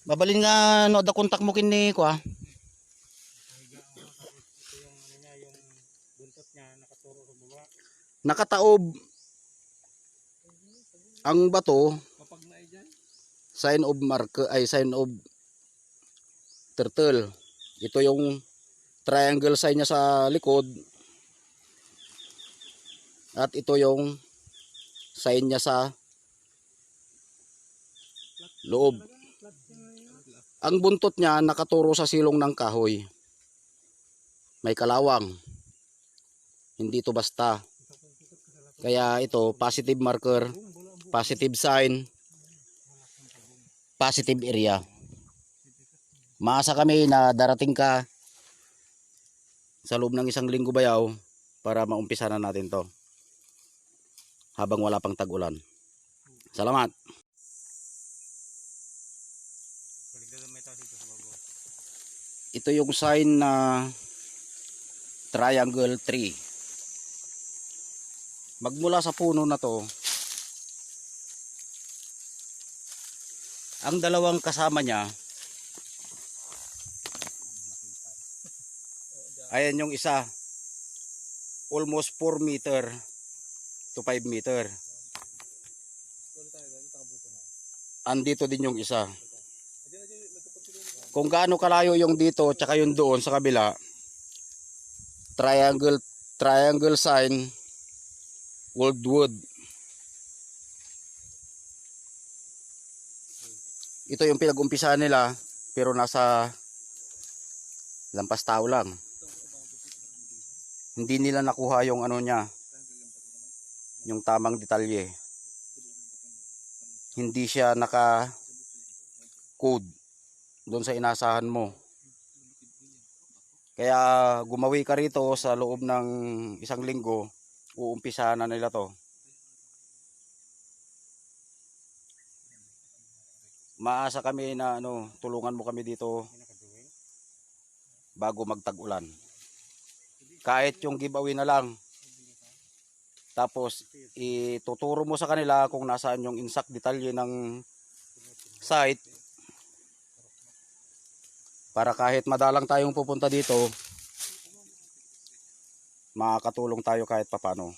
Babalin nga no da kontak mo kini ko ah. Ito yung ano niya, yung buntot niya nakaturo sa baba. Nakataob ang bato, Kapag na dyan, sign of marker ay sign of turtle. Ito yung triangle sign niya sa likod. At ito yung sign niya sa loob. Ang buntot niya nakaturo sa silong ng kahoy. May kalawang. Hindi ito basta. Kaya ito positive marker, positive sign, positive area. Maasa kami na darating ka sa loob ng 1 linggo bayaw para maumpisa na natin to habang wala pang tag-ulan. Salamat. Ito yung sign na triangle tree. Magmula sa puno na to, ang dalawang kasama niya, ayan yung isa, almost 4 meter to 5 meter. Andito din yung isa. Kung gaano kalayo yung dito tsaka yung doon sa kabila, triangle sign, old wood. Ito yung pinag-umpisahan nila, pero nasa lampas tao lang. Hindi nila nakuha yung ano niya, yung tamang detalye. Hindi siya naka-code doon sa inasahan mo. Kaya gumawi ka rito sa loob ng 1 linggo, uumpisahan na nila to. Maasa kami na tulungan mo kami dito bago magtag-ulan. Kahit yung giveaway na lang. Tapos ituturo mo sa kanila kung nasaan yung exact detalye ng site. Para kahit madalang tayong pupunta dito, makakatulong tayo kahit papano.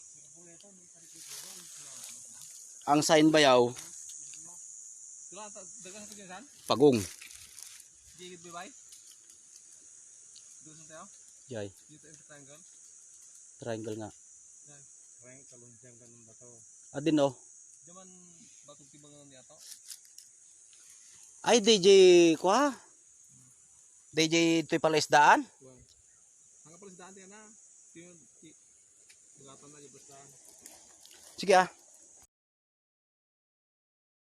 Ang sign bayaw, pagong. Jay. Triangle nga. Adin oh. Ay DJ ko ha. DJ ito'y pala isdaan? Sige ah.